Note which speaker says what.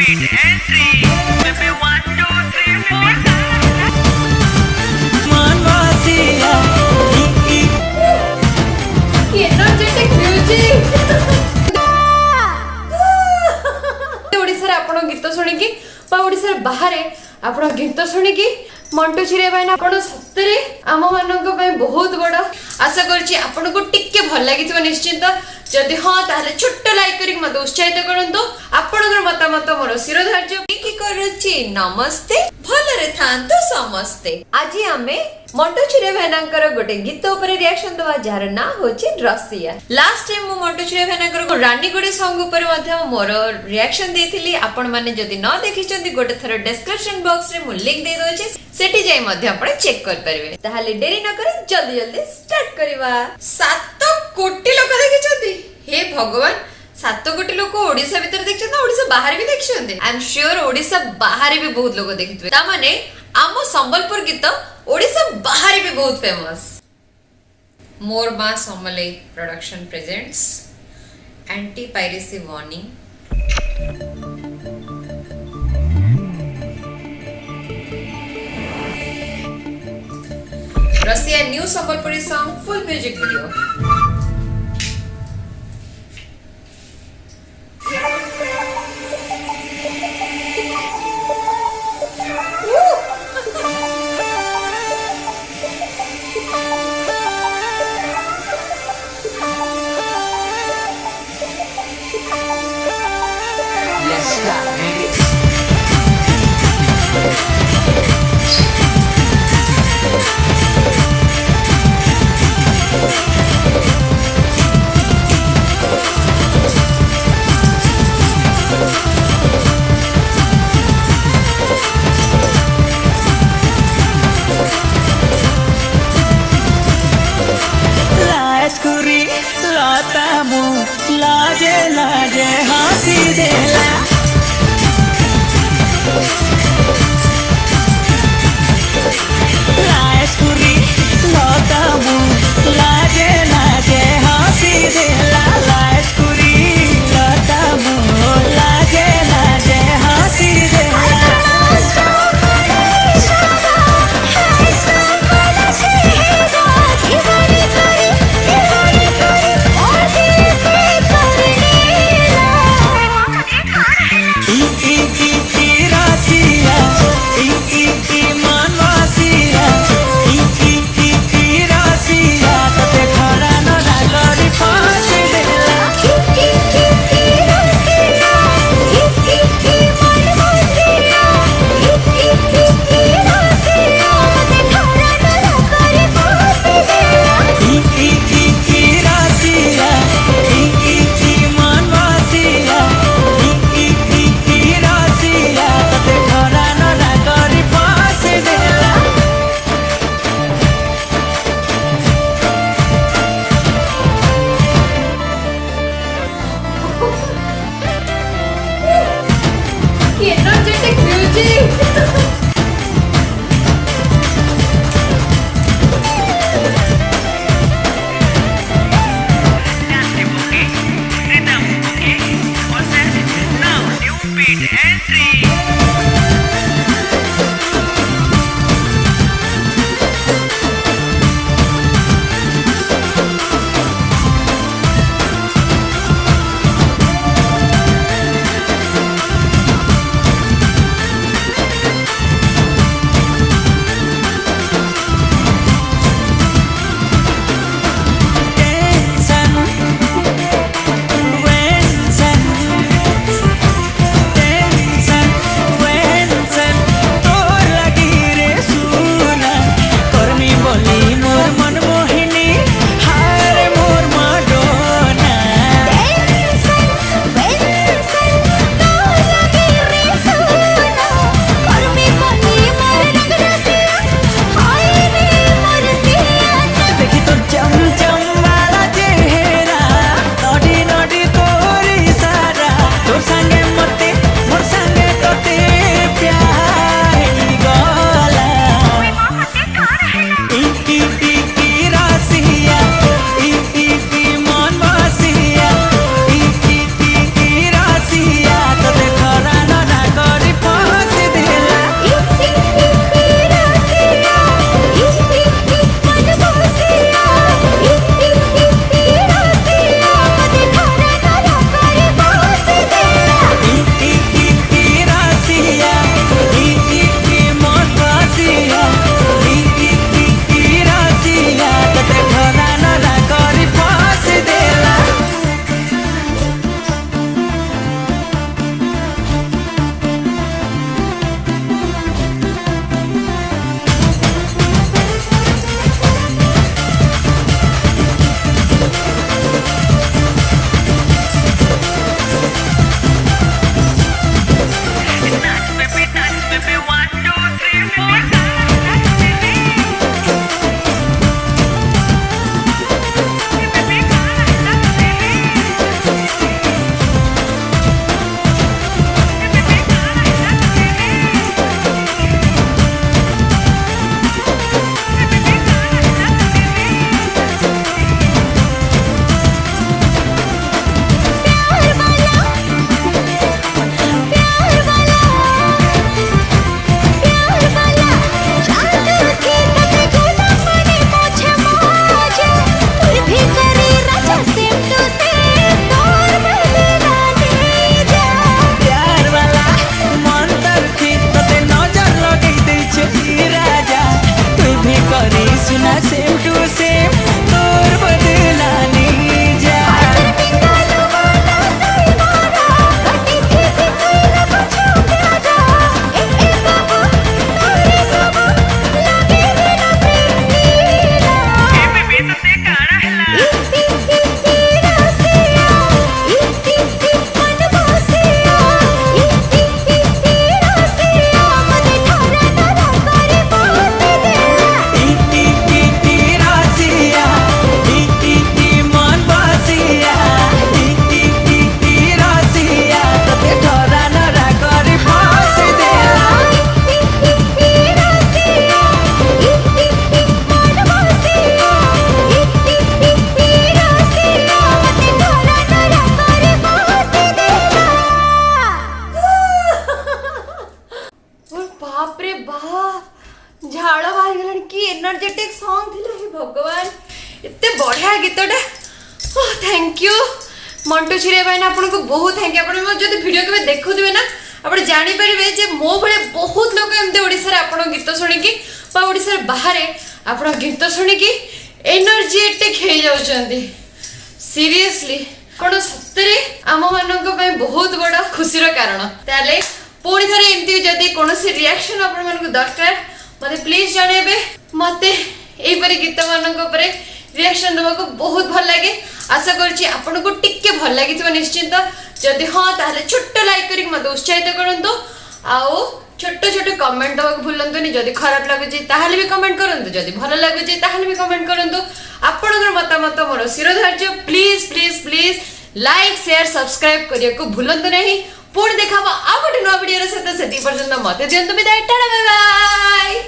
Speaker 1: Energetic music. Odisha आपण गीत सुनिकी ओडिसा बाहर आपण गीत सुनिकी मंटू चिरे भाई आपण सतरे आम मानक बहुत बड़ आशा करछि आपन को टिके भल लागिथिबो निश्चित जदि हाँ ताहले छोट लाइक करी मत उत्साहित करंतो आपनकर मतामत मोर शिरोधार्य की करूछि नमस्ते भलरे थांतो समस्ते आज आमे मंटू चिरे भाईनाकर गोटे गीत ऊपर रिएक्शन दवा जार ना होछि रसिया लास्ट टाइम मो मंटू चिरे भाईनाकर रानी गुडी सॉन्ग ऊपर मध्य मोर रिएक्शन देथिली आपन माने जदि न देखिचंती गोटे थरो डिस्क्रिप्शन बॉक्स रे मु लिंक दे दोछि सेठी जाई मध्य आपण चेक कर परबे ताहाले देरी न करे जल्दी जल्दी स्टार्ट करबा 7 कोटी लोक देखिचंती हे भगवान 7 कोटी लोक ओडिसा भीतर देखछन ओडिसा बाहर भी देखछन आई एम श्योर ओडिसा बाहर भी बहुत लोक देखितबे ता माने आमो संबलपुर गीत ओडिसा बाहर भी बहुत फेमस मोर Maa Samalei production presents anti piracy warning रसिया new Sambalpuri song full music video
Speaker 2: लाजे लाजे हंसी देला लाजकुरी लता मु लाजे लाजे हंसी देला लाजकुरी लता मु लाजे लाजे हंसी देला
Speaker 1: energetic music. एनर्जेटिक सॉन्ग थिला हे भगवान एते बढ़िया गीतटा ओह थैंक यू मंटू छिरे भाई आपको बहुत थैंक यू आप जो वीडियो के देखुवे ना आप जानीपारे जे मो भाई बहुत लोग एमती ओडिशा आप गीत शुणिकी ओडिशा बाहर आप गीत शुणिकी एनर्जेटिक हो जाउछंती सीरियसली कौन सतरे आम मान बहुत बड़ा खुशी कारण ताले पुणी थे एमती जदि कौन रिएक्शन आप दरकार मत प्लीज जनइबे मत यहीपरि गीत मान रिएक्शन देवा बहुत भल लगे आशा करुँच आपन को टिके भल लगी निश्चिंत जदि हाँ ताहले छोट लाइक कर मत उत्साहित करूँ आउ छोट छोट कमेंट देवा भूलुनि जदि खराब लगुच भी कमेंट करूँ जदि भल लगुच भी कमेंट करूँ आपंकर मतामत मोर शिरोधार्य please please please like share subscribe करने को भूलु नहीं पुणी देखा आ गोटे नुआ वीडियो सहित से पर्यटन मत दिंतु विदाय टाटा बाय बाय।